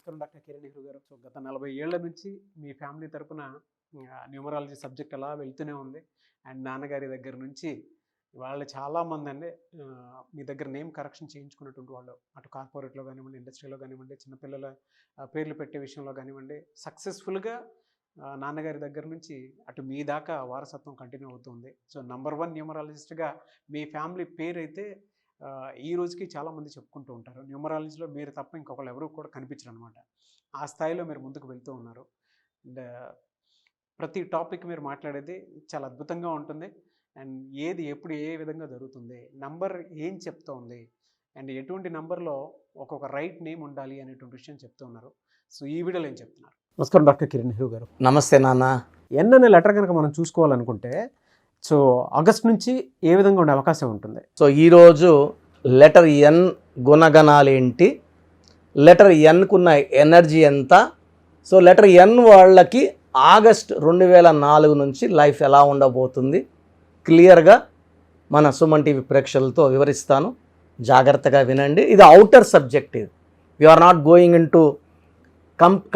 నమస్కారం doctor Kiran Nehru garu. So గత 40 ఏళ్ల నుంచి మీ ఫ్యామిలీ తరపున న్యూమరాలజీ సబ్జెక్ట్ అలా వెళ్తూనే ఉంది. అండ్ నాన్నగారి దగ్గర నుంచి వాళ్ళు చాలామంది అండి మీ దగ్గర నేమ్ కరెక్షన్ చేయించుకున్నటువంటి వాళ్ళు, అటు కార్పొరేట్లో కానివ్వండి, ఇండస్ట్రీలో కానివ్వండి, చిన్నపిల్లల పేర్లు పెట్టే విషయంలో కానివ్వండి, సక్సెస్ఫుల్గా నాన్నగారి దగ్గర నుంచి అటు మీ దాకా వారసత్వం కంటిన్యూ అవుతుంది. సో నంబర్ 1 న్యూమరాలజిస్ట్గా మీ ఫ్యామిలీ పేరైతే ఈ రోజుకి చాలామంది చెప్పుకుంటూ ఉంటారు. న్యూమరాలజీలో మీరు తప్ప ఇంకొకళ్ళు ఎవరు కూడా కనిపించరు అనమాట. ఆ స్థాయిలో మీరు ముందుకు వెళ్తూ ఉన్నారు. అండ్ ప్రతి టాపిక్ మీరు మాట్లాడేది చాలా అద్భుతంగా ఉంటుంది. అండ్ ఏది ఎప్పుడు ఏ విధంగా జరుగుతుంది, నంబర్ ఏం చెప్తోంది, అండ్ ఎటువంటి నంబర్లో ఒక్కొక్క రైట్ నేమ్ ఉండాలి అనేటువంటి విషయం చెప్తూ ఉన్నారు. సో ఈ వీడియోలో ఏం చెప్తున్నారు? నమస్కారం డాక్టర్ కిరణ్ నెహ్రూ గారు. నమస్తే నాన్న. ఎన్ అనే లెటర్ కనుక మనం చూసుకోవాలనుకుంటే సో ఆగస్ట్ నుంచి ఏ విధంగా ఉండే అవకాశం ఉంటుంది? సో ఈరోజు లెటర్ ఎన్ గుణగణాలేంటి, లెటర్ ఎన్కున్న ఎనర్జీ ఎంత, సో లెటర్ ఎన్ వాళ్ళకి ఆగస్ట్ 2004 నుంచి లైఫ్ ఎలా ఉండబోతుంది క్లియర్గా మన సుమన్ టీవీ ప్రేక్షకులతో వివరిస్తాను. జాగ్రత్తగా వినండి. ఇది అవుటర్ సబ్జెక్ట్. ఇది we are not going into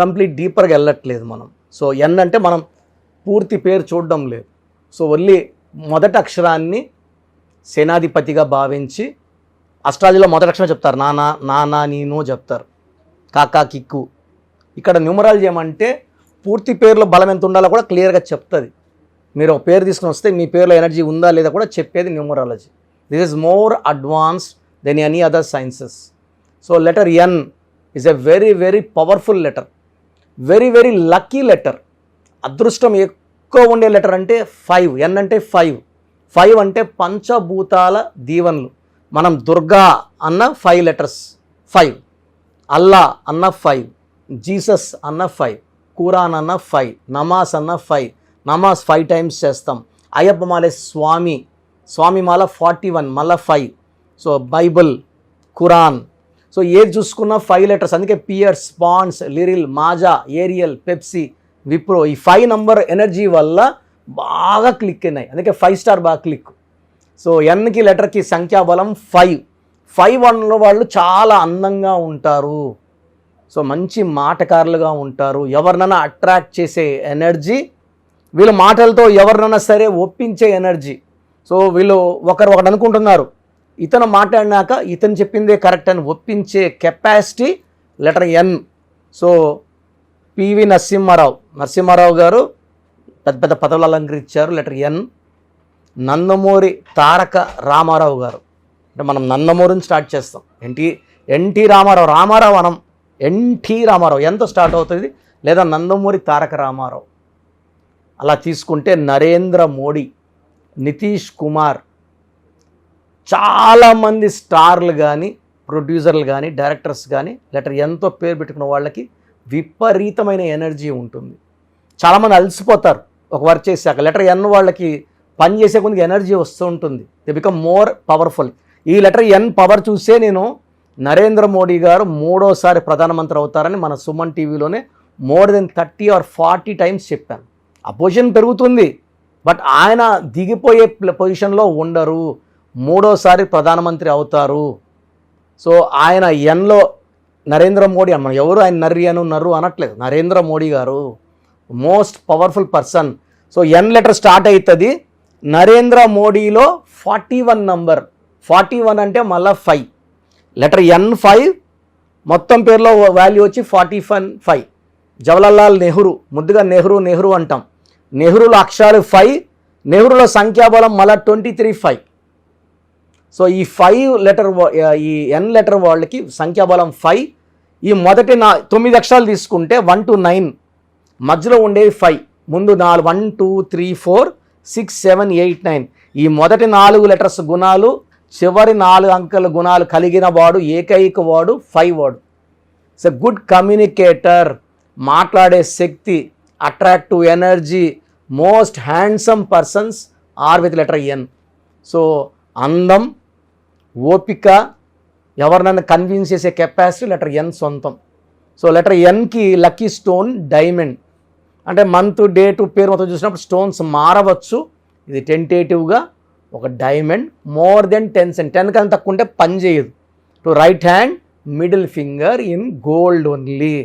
complete డీపర్గా వెళ్ళట్లేదు మనం. సో ఎన్ అంటే మనం పూర్తి పేరు చూడడం లేదు. సో ఓన్లీ మొదటి అక్షరాన్ని సేనాధిపతిగా భావించి అస్ట్రాలజీలో మొదటి అక్షరం చెప్తారు. నానా, నానా, నీనో చెప్తారు. కాకా, కిక్కు. ఇక్కడ న్యూమరాలజీ ఏమంటే పూర్తి పేరులో బలం ఎంత ఉండాలో కూడా క్లియర్గా చెప్తుంది. మీరు ఒక పేరు తీసుకుని వస్తే మీ పేరులో ఎనర్జీ ఉందా లేదా కూడా చెప్పేది numerology. This is more advanced than any other sciences. So letter N is a very very powerful letter, very very lucky letter. అదృష్టం ఎక్కువ ఉండే లెటర్ అంటే 5. ఎన్ అంటే 5. 5 అంటే పంచభూతాల దీవెనలు. మనం దుర్గా అన్న 5 లెటర్స్ 5, అల్లా అన్న 5, జీసస్ అన్న 5, ఖురాన్ అన్న 5, నమాజ్ అన్న 5. నమాజ్ 5 టైమ్స్ చేస్తాం. అయ్యప్ప మాలే స్వామి, స్వామి మాల 41, మళ్ళా 5. So Bible, Quran. సో ఏది చూసుకున్నా 5 లెటర్స్. అందుకే Pears, Pond's, Liril, Maaza, Ariel, Pepsi, Wipro, ఈ 5 నంబర్ ఎనర్జీ వల్ల బాగా క్లిక్ అయినాయి. అందుకే 5 స్టార్ బాగా క్లిక్. సో ఎన్కి లెటర్కి సంఖ్యాబలం 5. 5 వన్లో వాళ్ళు చాలా అందంగా ఉంటారు. సో మంచి మాటకారులుగా ఉంటారు. ఎవరినైనా అట్రాక్ట్ చేసే ఎనర్జీ, వీళ్ళ మాటలతో ఎవరినైనా సరే ఒప్పించే ఎనర్జీ. సో వీళ్ళు ఒకరు అనుకుంటున్నారు, ఇతను మాట్లాడినాక ఇతను చెప్పిందే కరెక్ట్ అని ఒప్పించే capacity letter N. So PV Narasimharao garu పెద్ద పెద్ద పదవులు అలంకరించారు. Letter N. నందమూరి తారక రామారావు గారు, అంటే మనం నందమూరిని స్టార్ట్ చేస్తాం. ఎన్టీ రామారావు అనం, ఎన్టీ రామారావు ఎంతో స్టార్ట్ అవుతుంది, లేదా నందమూరి తారక రామారావు. అలా తీసుకుంటే నరేంద్ర మోడీ, నితీష్ కుమార్, చాలామంది స్టార్లు కానీ, ప్రొడ్యూసర్లు కానీ, డైరెక్టర్స్ కానీ లెటర్ ఎంతో పేరు పెట్టుకున్న వాళ్ళకి విపరీతమైన ఎనర్జీ ఉంటుంది. చాలామంది అలసిపోతారు ఒక వర్క్ చేశాక. లెటర్ ఎన్ వాళ్ళకి పని చేసే కొద్దిగా ఎనర్జీ వస్తూ ఉంటుంది. They become more powerful. ఈ లెటర్ ఎన్ పవర్ చూసే నేను నరేంద్ర మోడీ గారు 3వసారి ప్రధానమంత్రి అవుతారని మన సుమన్ టీవీలోనే మోర్ దెన్ 30 or 40 టైమ్స్ చెప్పాను. ఆ పొజిషన్ పెరుగుతుంది, బట్ ఆయన దిగిపోయే పొజిషన్లో ఉండరు. 3వసారి ప్రధానమంత్రి అవుతారు. సో ఆయన ఎన్లో నరేంద్ర మోడీ మనం ఎవరు ఆయన నర్రు అనట్లేదు. నరేంద్ర మోడీ గారు most powerful person. So N letter start అవుతుంది. నరేంద్ర మోడీలో 41 నంబర్. 41 అంటే మళ్ళీ 5. లెటర్ ఎన్ 5, మొత్తం పేరులో వాల్యూ వచ్చి 45. జవహర్లాల్ నెహ్రూ, ముద్దుగా నెహ్రూ అంటాం. నెహ్రూలో అక్షరాలు 5, నెహ్రూలో సంఖ్యాబలం మళ్ళీ 23, 5. సో ఈ 5 లెటర్, ఈ ఎన్ లెటర్ వాళ్ళకి సంఖ్యాబలం 5. ఈ మొదటి 9 అక్షరాలు తీసుకుంటే 1 to 9, మధ్యలో ఉండేవి 5. ముందు 4, 1, 2, 3, 4, 6, 7, 8, 9. ఈ మొదటి 4 లెటర్స్ గుణాలు, చివరి 4 అంకెల గుణాలు కలిగిన వాడు ఏకైక వాడు 5 వాడు. ఇట్స్ ఎ గుడ్ కమ్యూనికేటర్, మాట్లాడే శక్తి, attractive energy. Most handsome persons are with letter N. So అందం, ఓపిక, ఎవరినైనా కన్విన్స్ చేసే కెపాసిటీ లెటర్ ఎన్ సొంతం. సో లెటర్ ఎన్కి లక్కీ స్టోన్ డైమండ్. అంటే మంత్, డేటు, పేరు మొత్తం చూసినప్పుడు స్టోన్స్ మారవచ్చు. ఇది టెంటేటివ్గా ఒక డైమండ్. మోర్ దెన్ 10 cents, 10 కన్నా తక్కువ ఉంటే పని చేయదు. To right hand, middle finger in gold only.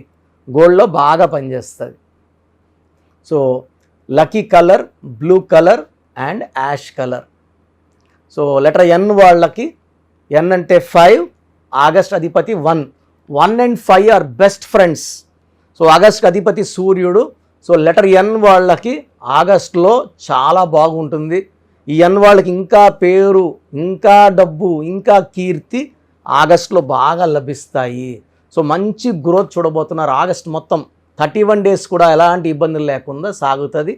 గోల్డ్లో బాగా పనిచేస్తుంది. So lucky colour blue colour and ash colour. So letter N వాళ్ళకి, ఎన్ అంటే 5, ఆగస్ట్ అధిపతి 1. 1 and 5 are best friends. So August అధిపతి సూర్యుడు. సో లెటర్ ఎన్ వాళ్ళకి ఆగస్టులో చాలా బాగుంటుంది. ఈ ఎన్ వాళ్ళకి ఇంకా పేరు, ఇంకా డబ్బు, ఇంకా కీర్తి ఆగస్టులో బాగా లభిస్తాయి. సో మంచి గ్రోత్ చూడబోతున్నారు. ఆగస్ట్ మొత్తం 31 days కూడా ఎలాంటి ఇబ్బందులు లేకుండా సాగుతుంది.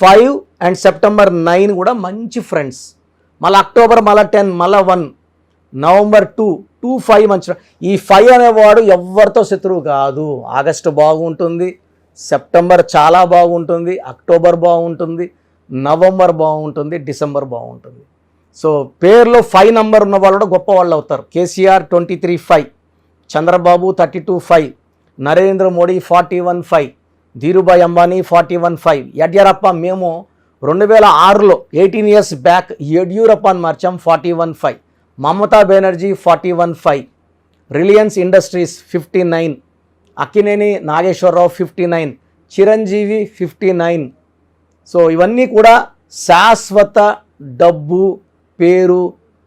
5 and సెప్టెంబర్ 9 కూడా మంచి ఫ్రెండ్స్. మళ్ళీ అక్టోబర్ మళ్ళీ 10, మళ్ళీ 1, నవంబర్ 2, 5 మంచి. ఈ 5 అనేవాడు ఎవరితో శత్రువు కాదు. ఆగస్టు బాగుంటుంది, సెప్టెంబర్ చాలా బాగుంటుంది, అక్టోబర్ బాగుంటుంది, నవంబర్ బాగుంటుంది, డిసెంబర్ బాగుంటుంది. సో పేరులో 5 నంబర్ ఉన్న వాళ్ళు కూడా గొప్ప వాళ్ళు అవుతారు. కేసీఆర్ 23-5, చంద్రబాబు 32-5, నరేంద్ర మోడీ 41-5, ధీరుభాయ్ అంబానీ 41-5, యడ్యూరప్ప మేము 2006లో 18 years బ్యాక్ యడ్యూరప్పని మార్చాం 41-5, Mamata Banerjee 41-5, Reliance Industries 59, Akkineni Nageswararao 59, Chiranjeevi 59. So ఇవన్నీ కూడా శాశ్వత డబ్బు, పేరు,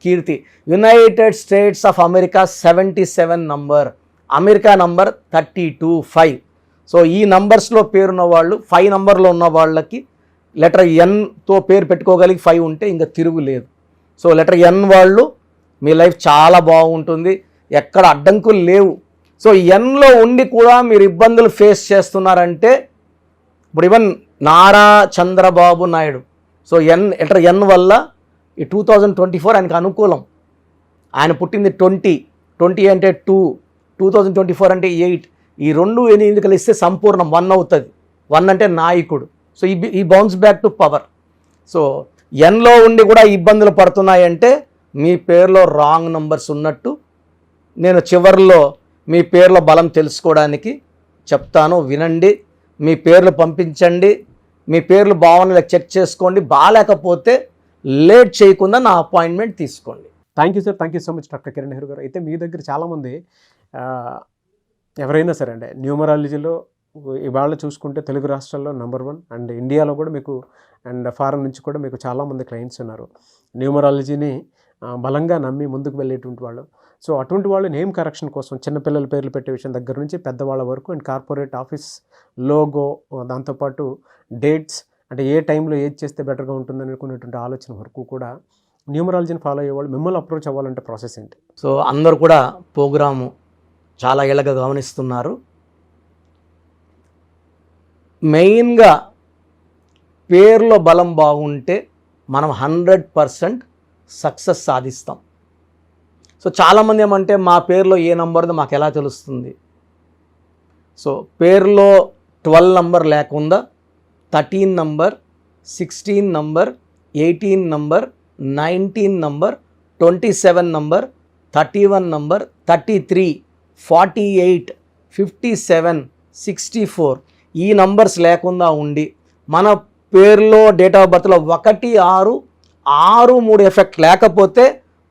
కీర్తి. United States of America 77 number, America number 32-5. So ఈ నంబర్స్లో పేరున్న వాళ్ళు, 5 నంబర్లో ఉన్న వాళ్ళకి లెటర్ ఎన్తో పేరు పెట్టుకోగలిగి 5 ఉంటే ఇంకా తిరుగులేదు. సో లెటర్ ఎన్ వాళ్ళు మీ లైఫ్ చాలా బాగుంటుంది, ఎక్కడ అడ్డంకులు లేవు. సో ఎన్లో ఉండి కూడా మీరు ఇబ్బందులు ఫేస్ చేస్తున్నారంటే, ఇప్పుడు even Nara Chandrababu Naidu, so letter N వల్ల ఈ 2024 ఆయనకు అనుకూలం. ఆయన పుట్టింది 20 అంటే 2, 2024 అంటే 8. ఈ 2 8 కలిస్తే సంపూర్ణం 1 అవుతుంది. 1 అంటే నాయకుడు. సో ఈ bounce back to power. So ఎన్లో ఉండి కూడా ఇబ్బందులు పడుతున్నాయంటే మీ పేరులో రాంగ్ నంబర్స్ ఉన్నట్టు. నేను చివరిలో మీ పేర్ల బలం తెలుసుకోవడానికి చెప్తాను, వినండి. మీ పేర్లు పంపించండి, మీ పేర్లు బాగున్నా చెక్ చేసుకోండి. బాగాలేకపోతే లేట్ చేయకుండా నా అపాయింట్మెంట్ తీసుకోండి. Thank you sir, thank you so much doctor Kiran Nehru గారు. అయితే మీ దగ్గర చాలామంది ఎవరైనా సరే అంటే న్యూమరాలజీలో ఇవాళ చూసుకుంటే తెలుగు రాష్ట్రాల్లో నెంబర్ 1 అండ్ ఇండియాలో కూడా మీకు అండ్ ఫారెన్ నుంచి కూడా మీకు చాలామంది క్లయింట్స్ ఉన్నారు న్యూమరాలజీని బలంగా నమ్మి ముందుకు వెళ్ళేటువంటి వాళ్ళు. సో అటువంటి వాళ్ళు నేమ్ కరెక్షన్ కోసం చిన్నపిల్లల పేర్లు పెట్టే విషయం దగ్గర నుంచి పెద్దవాళ్ళ వరకు అండ్ కార్పొరేట్ ఆఫీస్ లోగో, దాంతోపాటు డేట్స్ అంటే ఏ టైంలో ఏది చేస్తే బెటర్గా ఉంటుందని అనుకునేటువంటి ఆలోచన వరకు కూడా న్యూమరాలజీని ఫాలో అయ్యేవాళ్ళు మిమ్మల్ని అప్రోచ్ అవ్వాలంటే ప్రాసెస్ ఏంటి? సో అందరూ కూడా ప్రోగ్రాము చాలా ఏళ్ళగా గమనిస్తున్నారు. మెయిన్గా పేర్లో బలం బాగుంటే మనం 100% సక్సెస్ సాధిస్తాం. సో చాలామంది ఏమంటే మా పేరులో ఏ నంబర్దో మాకు ఎలా తెలుస్తుంది? సో పేరులో 12 నంబర్ లేకుండా 13 number, 16 number, 18 number, 19 number, 27 number, 31 number, 33, 48, 57, 64 ఈ నంబర్స్ లేకుండా ఉండి మన పేరులో డేట్ ఆఫ్ బర్త్లో 1, 6, 6, 3 ఎఫెక్ట్ లేకపోతే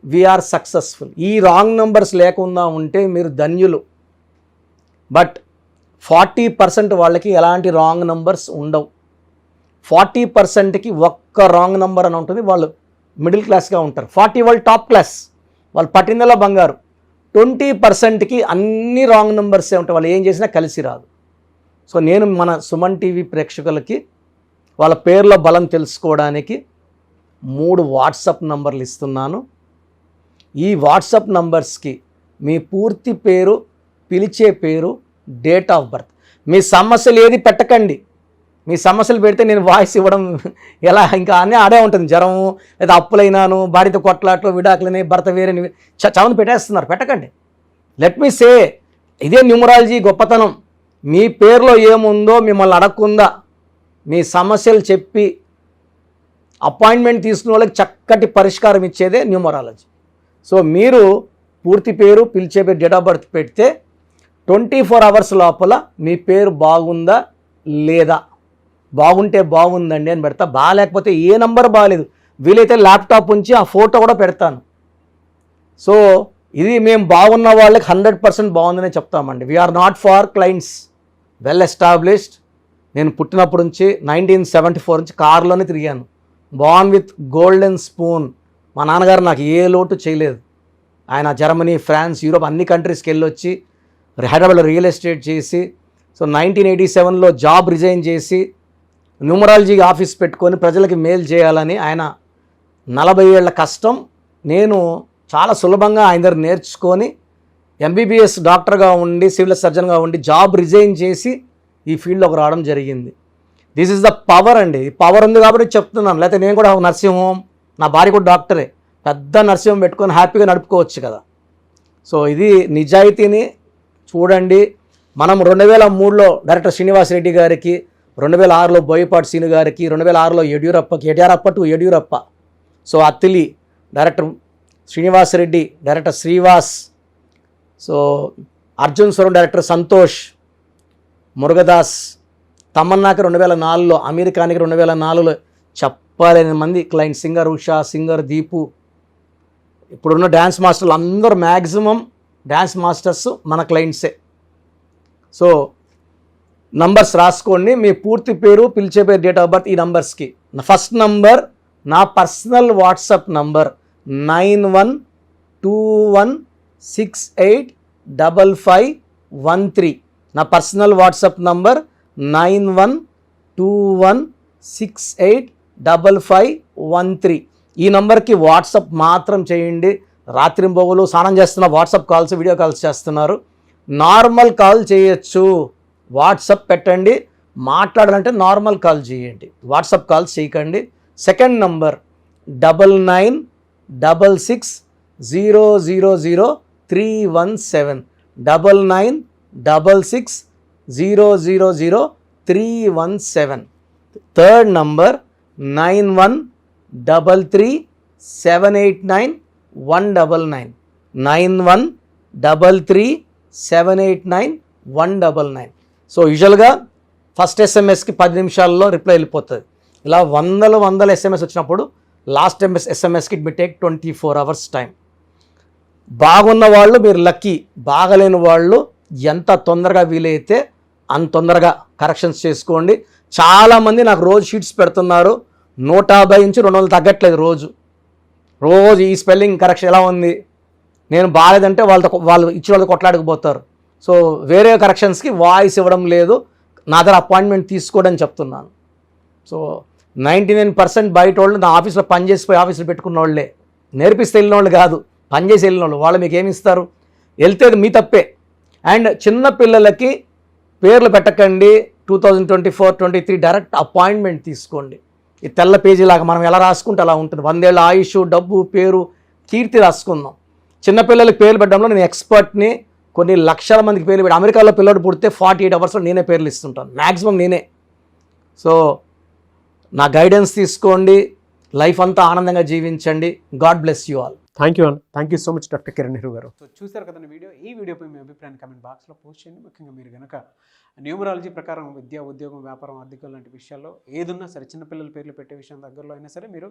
వీఆర్ సక్సెస్ఫుల్. ఈ రాంగ్ నంబర్స్ లేకుండా ఉంటే మీరు ధన్యులు. బట్ 40% వాళ్ళకి ఎలాంటి రాంగ్ నంబర్స్ ఉండవు. 40%కి ఒక్క రాంగ్ నంబర్ అని ఉంటుంది, వాళ్ళు మిడిల్ క్లాస్గా ఉంటారు. 40 వాళ్ళు టాప్ క్లాస్, వాళ్ళు పట్టిందలా బంగారు. 20%కి అన్ని రాంగ్ నంబర్సే ఉంటాయి, వాళ్ళు ఏం చేసినా కలిసి రాదు. సో నేను మన సుమన్ టీవీ ప్రేక్షకులకి వాళ్ళ పేర్ల బలం తెలుసుకోవడానికి 3 వాట్సాప్ నంబర్లు ఇస్తున్నాను. ఈ వాట్సాప్ నంబర్స్కి మీ పూర్తి పేరు, పిలిచే పేరు, డేట్ ఆఫ్ బర్త్, మీ సమస్యలు ఏది పెట్టకండి. మీ సమస్యలు పెడితే నేను వాయిస్ ఇవ్వడం ఎలా ఇంకా అన్నీ ఆడే ఉంటుంది. జ్వరము లేదా అప్పులైనాను, భార్యతో కొట్లాట్లు, విడాకులని, భర్త వేరే చాలామంది పెట్టేస్తున్నారు. పెట్టకండి. లెట్ మీ సే, ఇదే న్యూమరాలజీ గొప్పతనం. మీ పేరులో ఏముందో మిమ్మల్ని అడగకుండా మీ సమస్యలు చెప్పి అపాయింట్మెంట్ తీసుకునే వాళ్ళకి చక్కటి పరిష్కారం ఇచ్చేదే న్యూమరాలజీ. సో మీరు పూర్తి పేరు, పిలిచే పేరు, డేట్ ఆఫ్ బర్త్ పెడితే 24 hours లోపల మీ పేరు బాగుందా లేదా, బాగుంటే బాగుందండి అని పెడతా. బాగాలేకపోతే ఏ నంబర్ బాగాలేదు, వీలైతే ల్యాప్టాప్ ఉంచి ఆ ఫోటో కూడా పెడతాను. సో ఇది మేము బాగున్న వాళ్ళకి 100% బాగుందనే చెప్తామండి. We are not for clients, well established. నేను పుట్టినప్పటి నుంచి 1974 నుంచి కారులోనే తిరిగాను. Born with golden spoon. మా నాన్నగారు నాకు ఏ లోటు చేయలేదు. ఆయన జర్మనీ, ఫ్రాన్స్, యూరోప్ అన్ని కంట్రీస్కి వెళ్ళొచ్చి హైదరాబాద్లో రియల్ ఎస్టేట్ చేసి, సో 1987లో జాబ్ రిజైన్ చేసి న్యూమరాలజీ ఆఫీస్ పెట్టుకొని ప్రజలకి మేలు చేయాలని ఆయన 40 ఏళ్ల కష్టం నేను చాలా సులభంగా ఆయన దగ్గర నేర్చుకొని ఎంబీబీఎస్ డాక్టర్గా ఉండి, సివిల్ సర్జన్గా ఉండి జాబ్ రిజైన్ చేసి ఈ ఫీల్డ్లోకి రావడం జరిగింది. దిస్ ఈజ్ ద పవర్ అండి. పవర్ ఉంది కాబట్టి చెప్తున్నాను. లేకపోతే నేను కూడా నర్సింగ్ హోమ్, నా భార్య కూడా డాక్టరే, పెద్ద నర్సింగ్ హోమ్ పెట్టుకొని హ్యాపీగా నడుపుకోవచ్చు కదా. సో ఇది నిజాయితీని చూడండి. మనం 2003లో డైరెక్టర్ శ్రీనివాస్ రెడ్డి గారికి, 2006లో బోయపాటి సీను గారికి, 2006లో Yediyurappa to Yediyurappa, so Attili director Srinivas Reddy, director Srivas, so Arjun Swaram director Santosh, Murugadoss, తమన్నాకి 2004లో, అమీర్ ఖాన్కి 2004లో చెప్పలేని మంది client, singer Usha, singer Deepu, ఇప్పుడున్న డ్యాన్స్ మాస్టర్లు అందరూ మ్యాక్సిమం డ్యాన్స్ మాస్టర్స్ మన క్లయింట్సే. సో నంబర్స్ రాసుకోండి. మీ పూర్తి పేరు, పిలిచే పేరు, డేట్ ఆఫ్ బర్త్ ఈ నంబర్స్కి. ఫస్ట్ నంబర్ నా పర్సనల్ వాట్సాప్ నంబర్ 9121685513. నా పర్సనల్ వాట్సాప్ నంబర్ 9121685513. ఈ నంబర్కి వాట్సాప్ మాత్రం చేయండి. రాత్రింబొగులు స్నానం చేస్తున్న వాట్సాప్ కాల్స్, వీడియో కాల్స్ చేస్తున్నారు. నార్మల్ కాల్ చేయొచ్చు, వాట్సాప్ పెట్టండి. మాట్లాడాలంటే నార్మల్ కాల్ చేయండి, వాట్సాప్ కాల్స్ చేయకండి. Second number 9966000317, 9966000317. Third number 9133789199, 9133789199. So యూజువల్గా ఫస్ట్ ఎస్ఎంఎస్కి 10 నిమిషాల్లో రిప్లై వెళ్ళిపోతుంది. ఇలా వందల ఎస్ఎంఎస్ వచ్చినప్పుడు లాస్ట్ ఎస్ఎంఎస్కి it may take 24 hours time. బాగున్న వాళ్ళు మీరు లక్కీ, బాగలేని వాళ్ళు ఎంత తొందరగా వీలైతే అంత తొందరగా కరెక్షన్స్ చేసుకోండి. చాలామంది నాకు రోజు షీట్స్ పెడుతున్నారు, 150 నుంచి 200 తగ్గట్లేదు రోజు. ఈ స్పెల్లింగ్ కరెక్షన్ ఎలా ఉంది, నేను బాగాలేదంటే వాళ్ళు ఇచ్చిన వాళ్ళతో కొట్లాడకపోతారు. సో వేరే కరెక్షన్స్కి వాయిస్ ఇవ్వడం లేదు, నా దగ్గర అపాయింట్మెంట్ తీసుకోవడం చెప్తున్నాను. సో 99% బయట వాళ్ళు నా ఆఫీస్లో పనిచేసిపోయి ఆఫీస్లో పెట్టుకున్న వాళ్ళే, నేర్పిస్తే వెళ్ళిన వాళ్ళు కాదు, పనిచేసి వెళ్ళిన వాళ్ళు. వాళ్ళు మీకు ఏమి ఇస్తారు, వెళ్తే మీ తప్పే. అండ్ చిన్న పిల్లలకి పేర్లు పెట్టకండి. 2024-23 డైరెక్ట్ అపాయింట్మెంట్ తీసుకోండి. ఈ తెల్ల పేజీలాగా మనం ఎలా రాసుకుంటే అలా ఉంటుంది. 100 ఏళ్ళ ఆయుష్, డబ్బు, పేరు, కీర్తి రాసుకుందాం. చిన్నపిల్లలకి పేర్లు పెట్టడంలో నేను ఎక్స్పర్ట్ని. కొన్ని లక్షల మందికి పేర్లు పెట్టి, అమెరికాలో పిల్లడు పుడితే 48 hours నేనే పేర్లు ఇస్తుంటాను, మ్యాక్సిమం నేనే. సో నా గైడెన్స్ తీసుకోండి, లైఫ్ అంతా ఆనందంగా జీవించండి. God bless you all. Thank you అన్న, thank you so much doctor Kiran Nehru garu. So చూసారు కదండి వీడియో. ఈ వీడియోపై మీ అభిప్రాయాన్ని కమెంట్ బాక్స్లో పోస్ట్ చేయండి. ముఖ్యంగా మీరు కనుక న్యూమరాలజీ ప్రకారం విద్య, ఉద్యోగం, వ్యాపారం, ఆర్థికం లాంటి విషయాల్లో ఏదున్నా సరే, చిన్నపిల్లల పేర్లు పెట్టే విషయం దగ్గరలో అయినా సరే మీరు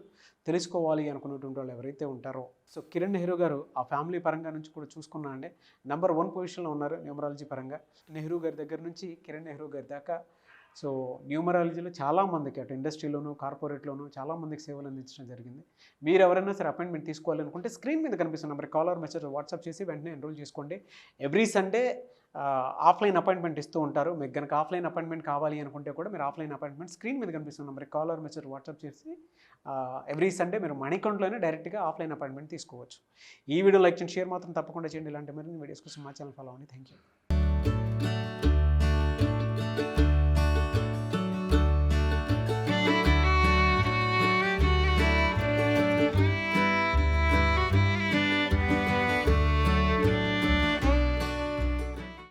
తెలుసుకోవాలి అనుకున్నటువంటి వాళ్ళు ఎవరైతే ఉంటారో, సో కిరణ్ నెహ్రూ గారు ఆ ఫ్యామిలీ పరంగా నుంచి కూడా చూసుకున్నా అండి నెంబర్ 1 పొజిషన్లో ఉన్నారు న్యూమరాలజీ పరంగా. నెహ్రూ గారి దగ్గర నుంచి కిరణ్ నెహ్రూ గారి దాకా సో న్యూమరాలజీలో చాలామందికి అటు ఇండస్ట్రీలోను, కార్పొరేట్లోను చాలామందికి సేవలు అందించడం జరిగింది. మీరు ఎవరైనా సరే అపాయింట్మెంట్ తీసుకోవాలనుకుంటే స్క్రీన్ మీద కనిపిస్తున్న number call or message WhatsApp చేసి వెంటనే ఎన్రోల్ చేసుకోండి. ఎవ్రీ సండే ఆఫ్లైన్ అపాయింట్మెంట్ ఇస్తూ ఉంటారు. మీకు కనుక ఆఫ్లైన్ అపాయింట్మెంట్ కావాలి అనుకుంటే కూడా మీరు ఆఫ్లైన్ అపాయింట్మెంట్ స్క్రీన్ మీద కనిపిస్తున్న number call or message WhatsApp చేసి ఎవ్రీ సండే మీరు మణికంట్లోనే డైరెక్ట్గా ఆఫ్లైన్ అపాయింట్మెంట్ తీసుకోవచ్చు. ఈ వీడియో లైక్ చేయండి, షేర్ మాత్రం తప్పకుండా చేయండి. ఇలాంటి మరిన్ని వీడియోస్ కోసం మా ఛానల్ ఫాలో అవ్వండి. Thank you.